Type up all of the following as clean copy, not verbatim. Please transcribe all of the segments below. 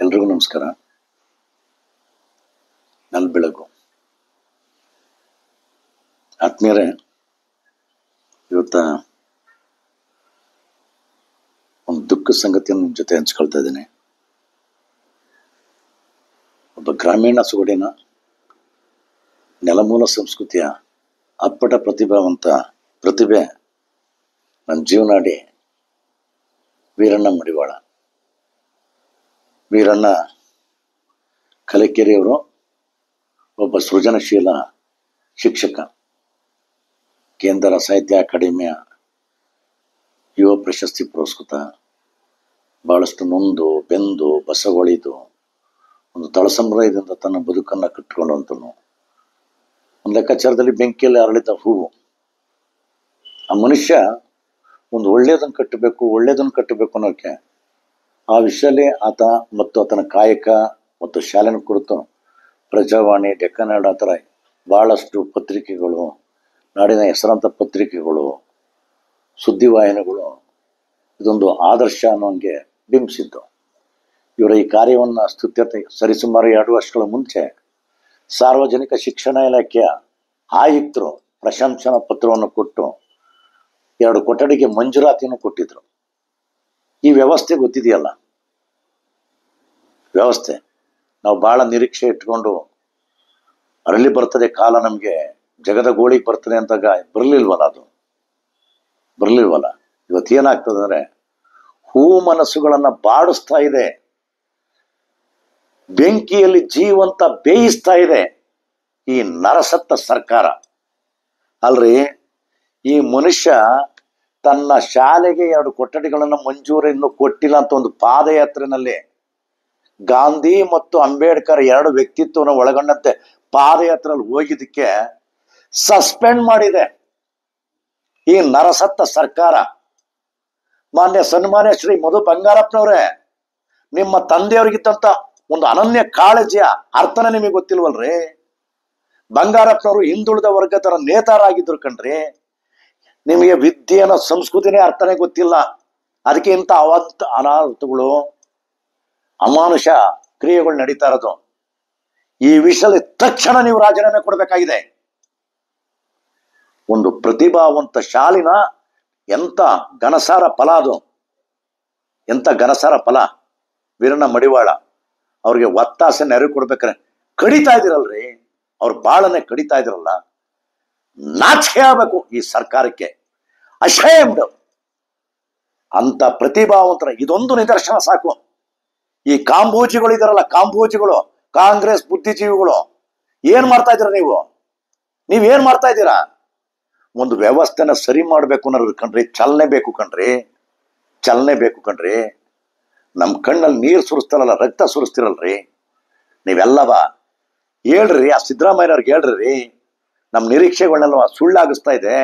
ಎಲ್ರಿಗೂ ನಮಸ್ಕಾರ. ನನ್ನ ಬೆಳಗು ಆತ್ಮೀಯರೇ, ಇವತ್ತ ಒಂದು ದುಃಖ ಸಂಗತಿಯನ್ನು ನಿಮ್ಮ ಜೊತೆ ಹಂಚ್ಕೊಳ್ತಾ ಇದ್ದೀನಿ. ಒಬ್ಬ ಗ್ರಾಮೀಣ ಸೊಗಡಿನ ನೆಲಮೂಲ ಸಂಸ್ಕೃತಿಯ ಅಪ್ಪಟ ಪ್ರತಿಭೆ ನನ್ನ ಜೀವನಾಡಿ ವೀರಣ್ಣ ಮಡಿವಾಳ. ವೀರಣ್ಣ ಕಲಿಕೆರೆಯವರು ಒಬ್ಬ ಸೃಜನಶೀಲ ಶಿಕ್ಷಕ, ಕೇಂದ್ರ ಸಾಹಿತ್ಯ ಅಕಾಡೆಮಿಯ ಯುವ ಪ್ರಶಸ್ತಿ ಪುರಸ್ಕೃತ, ಬಹಳಷ್ಟು ನೊಂದು ಬೆಂದು ಬಸವಳಿದು ಒಂದು ತಳಸಂಪ್ರಾಯದಿಂದ ತನ್ನ ಬದುಕನ್ನು ಕಟ್ಟಿಕೊಂಡಂತನು. ಒಂದು ಲೆಕ್ಕಾಚಾರದಲ್ಲಿ ಬೆಂಕಿಯಲ್ಲಿ ಅರಳಿದ ಹೂವು. ಆ ಮನುಷ್ಯ ಒಂದು ಒಳ್ಳೆಯದನ್ನು ಕಟ್ಟಬೇಕು ಅನ್ನೋಕ್ಕೆ ಆ ವಿಷಯದಲ್ಲಿ ಆತ ಮತ್ತು ಆತನ ಕಾಯಕ ಮತ್ತು ಶಾಲೆನ ಕುರಿತು ಪ್ರಜಾವಾಣಿ, ಡೆಕ್ಕನಾಡು, ಆ ಥರ ಭಾಳಷ್ಟು ಪತ್ರಿಕೆಗಳು, ನಾಡಿನ ಹೆಸರಾಂತ ಪತ್ರಿಕೆಗಳು, ಸುದ್ದಿವಾಹಿನಿಗಳು ಇದೊಂದು ಆದರ್ಶ ಅನ್ನೋಂಗೆ ಬಿಂಬಿಸಿದ್ದು. ಇವರ ಈ ಕಾರ್ಯವನ್ನು ಸ್ತುತ್ಯತೆ ಸರಿಸುಮಾರು 2 ವರ್ಷಗಳ ಮುಂಚೆ ಸಾರ್ವಜನಿಕ ಶಿಕ್ಷಣ ಇಲಾಖೆಯ ಆಯುಕ್ತರು ಪ್ರಶಂಸನಾ ಪತ್ರವನ್ನು ಕೊಟ್ಟು 2 ಕೊಠಡಿಗೆ ಮಂಜೂರಾತಿಯನ್ನು ಕೊಟ್ಟಿದ್ರು. ಈ ವ್ಯವಸ್ಥೆ ಗೊತ್ತಿದೆಯಲ್ಲ, ವ್ಯವಸ್ಥೆ ನಾವು ಭಾಳ ನಿರೀಕ್ಷೆ ಇಟ್ಕೊಂಡು ಅರಳಿ ಬರ್ತದೆ ಕಾಲ, ನಮಗೆ ಜಗದ ಗೋಳಿಗೆ ಬರ್ತದೆ ಅಂತಾಗ ಬರಲಿಲ್ವಲ್ಲ. ಇವತ್ತು ಏನಾಗ್ತದೆ ಅಂದರೆ ಹೂವು ಮನಸ್ಸುಗಳನ್ನು ಬಾಡಿಸ್ತಾ ಇದೆ, ಬೆಂಕಿಯಲ್ಲಿ ಜೀವಂತ ಬೇಯಿಸ್ತಾ ಇದೆ ಈ ನರಸತ್ತ ಸರ್ಕಾರ. ಅಲ್ರಿ, ಈ ಮನುಷ್ಯ ತನ್ನ ಶಾಲೆಗೆ 2 ಕೊಠಡಿಗಳನ್ನು ಮಂಜೂರಿ ಇನ್ನೂ ಕೊಟ್ಟಿಲ್ಲ ಅಂತ ಒಂದು ಪಾದಯಾತ್ರೆನಲ್ಲಿ ಗಾಂಧಿ ಮತ್ತು ಅಂಬೇಡ್ಕರ್ 2 ವ್ಯಕ್ತಿತ್ವವನ್ನು ಒಳಗೊಂಡಂತೆ ಪಾದಯಾತ್ರೆಯಲ್ಲಿ ಹೋಗಿದ್ದಕ್ಕೆ ಸಸ್ಪೆಂಡ್ ಮಾಡಿದೆ ಈ ನರಸತ್ತ ಸರ್ಕಾರ. ಸನ್ಮಾನ್ಯ ಶ್ರೀ ಮಧು ಬಂಗಾರಪ್ಪನವರೇ, ನಿಮ್ಮ ತಂದೆಯವರಿಗಿದ್ದಂತ ಒಂದು ಅನನ್ಯ ಕಾಳಜಿಯ ಅರ್ಥನೇ ನಿಮಗೆ ಗೊತ್ತಿಲ್ವಲ್ರಿ? ಬಂಗಾರಪ್ಪನವರು ಹಿಂದುಳಿದ ವರ್ಗದರ ನೇತಾರಾಗಿದ್ರು ಕಣ್ರಿ. ನಿಮಗೆ ವಿದ್ಯೆನ ಸಂಸ್ಕೃತಿನೇ ಅರ್ಥನೇ ಗೊತ್ತಿಲ್ಲ. ಅದಕ್ಕೆ ಇಂಥ ಅನಾಹುತಗಳು, ಅಮಾನುಷ ಕ್ರಿಯೆಗಳು ನಡೀತಾ ಇರೋದು. ಈ ವಿಷಯದಲ್ಲಿ ತಕ್ಷಣ ನೀವು ರಾಜೀನಾಮೆ ಕೊಡಬೇಕಾಗಿದೆ. ಒಂದು ಪ್ರತಿಭಾವಂತ ಶಾಲಿನ ಎಂತ ಘನಸಾರ ಫಲ ಅದು, ಎಂತ ಘನಸಾರ ಫಲ. ವೀರಣ್ಣ ಮಡಿವಾಳ ಅವ್ರಿಗೆ ಒತ್ತಾಸೆ ನೆರವು ಕೊಡ್ಬೇಕಾರೆ ಕಡಿತಾ ಇದ್ದೀರಲ್ರಿ, ಅವ್ರ ಬಾಳನೆ ಕಡಿತಾ ಇದ್ದೀರಲ್ಲ. ನಾಚಿಕೆ ಆಗ್ಬೇಕು ಈ ಸರ್ಕಾರಕ್ಕೆ, ಅಶೇಮ್ಡ್. ಅಂತ ಪ್ರತಿಭಾವಂತರ ಇದೊಂದು ನಿದರ್ಶನ ಸಾಕು. ಈ ಕಾಂಬೋಜಿಗಳು ಇದಾರಲ್ಲ, ಕಾಂಗ್ರೆಸ್ ಬುದ್ಧಿಜೀವಿಗಳು, ಏನ್ ಮಾಡ್ತಾ ಇದ್ದೀರಾ ನೀವೇನ್ ಮಾಡ್ತಾ ಇದ್ದೀರಾ? ಒಂದು ವ್ಯವಸ್ಥೆನ ಸರಿ ಮಾಡ್ಬೇಕು ಅನ್ನೋದು ಕಣ್ರಿ, ಚಲನೆ ಬೇಕು ಕಣ್ರಿ. ನಮ್ಮ ಕಣ್ಣಲ್ಲಿ ನೀರು ಸುರಿಸ್ತಾರಲ್ಲ, ರಕ್ತ ಸುರಿಸ್ತಿರಲ್ರಿ ನೀವೆಲ್ಲವ. ಹೇಳ್ರಿ, ಆ ಸಿದ್ದರಾಮಯ್ಯವ್ರಿಗೆ ಹೇಳ್ರಿ, ನಮ್ಮ ನಿರೀಕ್ಷೆಗಳನ್ನೆಲ್ಲ ಸುಳ್ಳಾಗಿಸ್ತಾ ಇದೆ.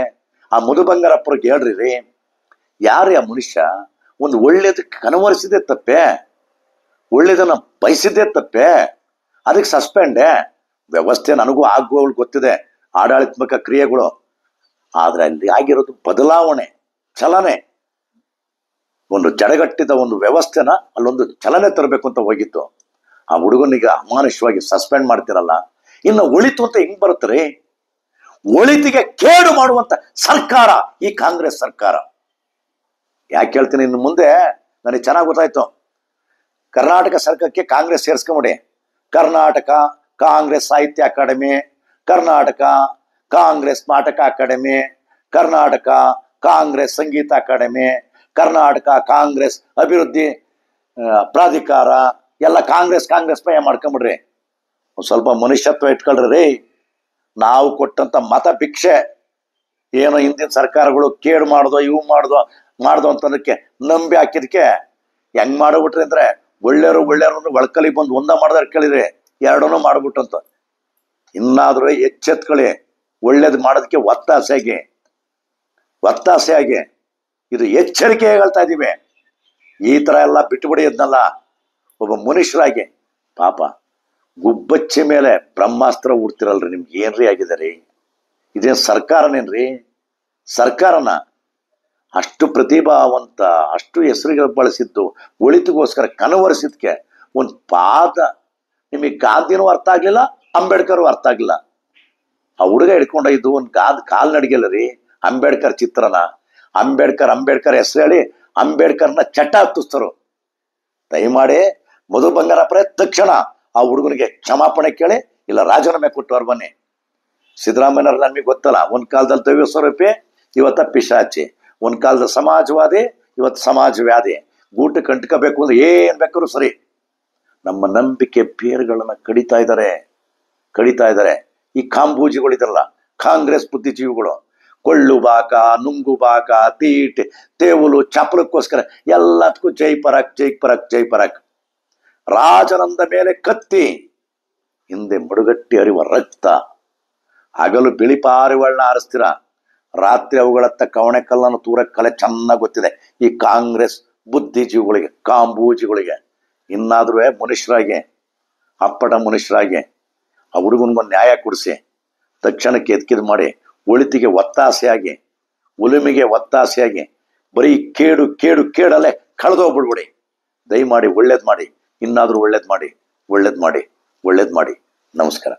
ಆ ಮಧು ಬಂಗಾರಪ್ಪರಿಗೆ ಹೇಳ್ರಿ, ಯಾರೇ ಆ ಮನುಷ್ಯ ಒಂದು ಒಳ್ಳೇದಕ್ಕೆ ಕನವರಿಸಿದೆ ತಪ್ಪೆ, ಒಳ್ಳೇದನ್ನ ಬಯಸಿದ್ದೇ ತಪ್ಪೆ, ಅದಕ್ಕೆ ಸಸ್ಪೆಂಡೇ. ವ್ಯವಸ್ಥೆ ನನಗೂ ಆಗುವವಳು ಗೊತ್ತಿದೆ, ಆಡಳಿತಾತ್ಮಕ ಕ್ರಿಯೆಗಳು. ಆದ್ರೆ ಅಲ್ಲಿ ಆಗಿರೋದು ಬದಲಾವಣೆ, ಚಲನೆ. ಒಂದು ಜಡಗಟ್ಟಿದ ಒಂದು ವ್ಯವಸ್ಥೆನ ಅಲ್ಲೊಂದು ಚಲನೆ ತರಬೇಕು ಅಂತ ಹೋಗಿತ್ತು. ಆ ಹುಡುಗನಿಗೆ ಅಮಾನುಷವಾಗಿ ಸಸ್ಪೆಂಡ್ ಮಾಡ್ತಿರಲ್ಲ, ಇನ್ನು ಒಳಿತು ಅಂತ ಹಿಂಗ್ ಬರುತ್ತಾರೆ? ಒಳಿತಿಗೆ ಕೇಡು ಮಾಡುವಂತ ಸರ್ಕಾರ ಈ ಕಾಂಗ್ರೆಸ್ ಸರ್ಕಾರ. ಯಾಕೆ ಹೇಳ್ತೀನಿ, ಇನ್ನು ಮುಂದೆ ನನಗೆ ಚೆನ್ನಾಗಿ ಗೊತ್ತಾಯ್ತು. ಕರ್ನಾಟಕ ಸರ್ಕಾರಕ್ಕೆ ಕಾಂಗ್ರೆಸ್ ಸೇರಿಸ್ಕೊಂಬಿಡಿ. ಕರ್ನಾಟಕ ಕಾಂಗ್ರೆಸ್ ಸಾಹಿತ್ಯ ಅಕಾಡೆಮಿ, ಕರ್ನಾಟಕ ಕಾಂಗ್ರೆಸ್ ನಾಟಕ ಅಕಾಡೆಮಿ, ಕರ್ನಾಟಕ ಕಾಂಗ್ರೆಸ್ ಸಂಗೀತ ಅಕಾಡೆಮಿ, ಕರ್ನಾಟಕ ಕಾಂಗ್ರೆಸ್ ಅಭಿವೃದ್ಧಿ ಪ್ರಾಧಿಕಾರ, ಎಲ್ಲ ಕಾಂಗ್ರೆಸ್ ಮಯ ಮಾಡ್ಕೊಂಬಿಡ್ರಿ. ಸ್ವಲ್ಪ ಮನುಷ್ಯತ್ವ ಇಟ್ಕೊಳ್ರಿ. ನಾವು ಕೊಟ್ಟಂತ ಮತ ಭಿಕ್ಷೆ ಏನೋ ಹಿಂದಿನ ಸರ್ಕಾರಗಳು ಕೇಡು ಮಾಡ್ದೋ ಇವು ಮಾಡ್ದೋ ಅಂತದಕ್ಕೆ ನಂಬಿ ಹಾಕಿದಕ್ಕೆ ಹೆಂಗ್ ಮಾಡ್ಬಿಟ್ರಿ ಅಂದ್ರೆ, ಒಳ್ಳೆಯವರು ಒಳಕಲಿ ಬಂದು ಒಂದ ಮಾಡ್ದಾರ ಕೇಳಿದ್ರೆ 2 ಮಾಡ್ಬಿಟ್ಟಂತ. ಇನ್ನಾದ್ರೂ ಎಚ್ಚೆತ್ಕೊಳ್ಳಿ, ಒಳ್ಳೇದು ಮಾಡೋದಕ್ಕೆ ಒತ್ತಾಸೆ ಆಗಿ ಇದು ಎಚ್ಚರಿಕೆ ಹೇಳ್ತಾ ಇದೀವಿ. ಈ ತರ ಎಲ್ಲ ಬಿಟ್ಟುಬಿಡಿ ಅದನ್ನೆಲ್ಲ. ಒಬ್ಬ ಮನುಷ್ಯರಾಗಿ ಪಾಪ ಗುಬ್ಬಚ್ಚಿ ಮೇಲೆ ಬ್ರಹ್ಮಾಸ್ತ್ರ ಹುಡ್ತಿರಲ್ರಿ, ನಿಮ್ಗೆ ಏನ್ರಿ ಆಗಿದೆ ರೀ? ಇದೇನ್ ಸರ್ಕಾರನೇನ್ರಿ? ಸರ್ಕಾರನ ಅಷ್ಟು ಪ್ರತಿಭಾವಂತ, ಅಷ್ಟು ಹೆಸರುಗಳು ಬಳಸಿದ್ದು, ಒಳಿತಿಗೋಸ್ಕರ ಕನವರಿಸಿದ್ಕೆ ಒಂದು ಪಾದ ನಿಮಗೆ ಗಾಂಧಿನೂ ಅರ್ಥ ಆಗ್ಲಿಲ್ಲ, ಅಂಬೇಡ್ಕರ್ ಅರ್ಥ ಆಗ್ಲಿಲ್ಲ. ಆ ಹುಡುಗ ಹಿಡ್ಕೊಂಡೊಯ್ದು ಒಂದು ಕಾಲ್ ನಡಿಗೆಲ್ಲ ರೀ ಅಂಬೇಡ್ಕರ್ ಚಿತ್ರನ. ಅಂಬೇಡ್ಕರ್ ಹೆಸರು ಹೇಳಿ ಅಂಬೇಡ್ಕರ್ನ ಚಟ ಹತ್ತಿಸ್ತರು. ದಯಮಾಡಿ ಮಧು ಬಂಗಾರಪ್ಪರೇ ತಕ್ಷಣ ಆ ಹುಡುಗನಿಗೆ ಕ್ಷಮಾಪಣೆ ಕೇಳಿ, ಇಲ್ಲ ರಾಜೀನಾಮೆ ಕೊಟ್ಟು ಹೊರ ಬನ್ನಿ. ಸಿದ್ದರಾಮಯ್ಯವ್ರ ನಮಗೆ ಗೊತ್ತಲ್ಲ, ಒಂದ್ ಕಾಲದಲ್ಲಿ ದೈವ ಸ್ವರೂಪಿ, ಇವತ್ತ ಪಿಶಾಚಿ. ಒಂದ್ ಕಾಲದ ಸಮಾಜವಾದಿ, ಇವತ್ತು ಸಮಾಜವ್ಯಾಧಿ. ಗೂಟಕ್ಕೆ ಅಂಟ್ಕೋಬೇಕು ಅಂದ್ರೆ ಏನ್ ಬೇಕಾದ್ರೂ ಸರಿ. ನಮ್ಮ ನಂಬಿಕೆ ಬೇರುಗಳನ್ನ ಕಡಿತಾ ಇದ್ದಾರೆ. ಈ ಕಾಂಬೂಜಿಗಳಿದಾರಲ್ಲ, ಕಾಂಗ್ರೆಸ್ ಬುದ್ಧಿಜೀವಿಗಳು, ಕೊಳ್ಳು ಬಾಕ, ನುಂಗು ಬಾಕ, ತೀಟೆ, ತೇವುಲು, ಚಪಲಕ್ಕೋಸ್ಕರ ಎಲ್ಲದಕ್ಕೂ ಜೈ ಪರಾಕ್. ರಾಜನಂದ ಮೇಲೆ ಕತ್ತಿ, ಹಿಂದೆ ಮಡುಗಟ್ಟಿ ಹರಿವ ರಕ್ತ. ಹಗಲು ಬಿಳಿ ಪಾರಿವಾಳನ ಆರಿಸ್ತೀರ, ರಾತ್ರಿ ಅವುಗಳತ್ತ ಕವಣೆ ಕಲ್ಲನ್ನು ತೂರ ಕಲೆ ಚೆನ್ನಾಗಿ ಗೊತ್ತಿದೆ ಈ ಕಾಂಗ್ರೆಸ್ ಬುದ್ಧಿಜೀವಿಗಳಿಗೆ, ಕಾಂಬೂಜಿಗಳಿಗೆ. ಇನ್ನಾದ್ರೂ ಮನುಷ್ಯರಾಗಿ, ಅಪ್ಪಟ ಮನುಷ್ಯರಾಗಿ ಆ ಹುಡುಗನಿಗೊಂದು ನ್ಯಾಯ ಕೊಡಿಸಿ, ತಕ್ಷಣಕ್ಕೆ ಎತ್ಕಿದ್ ಮಾಡಿ, ಒಳಿತಿಗೆ ಒತ್ತಾಸೆಯಾಗಿ, ಉಳುಮೆಗೆ ಒತ್ತಾಸೆಯಾಗಿ, ಬರೀ ಕೇಡಲ್ಲೇ ಕಳೆದೋಗ್ಬಿಡ್ಬಿಡಿ. ದಯಮಾಡಿ ಒಳ್ಳೇದ್ ಮಾಡಿ, ಇನ್ನಾದ್ರೂ ಒಳ್ಳೇದ್ ಮಾಡಿ. ನಮಸ್ಕಾರ.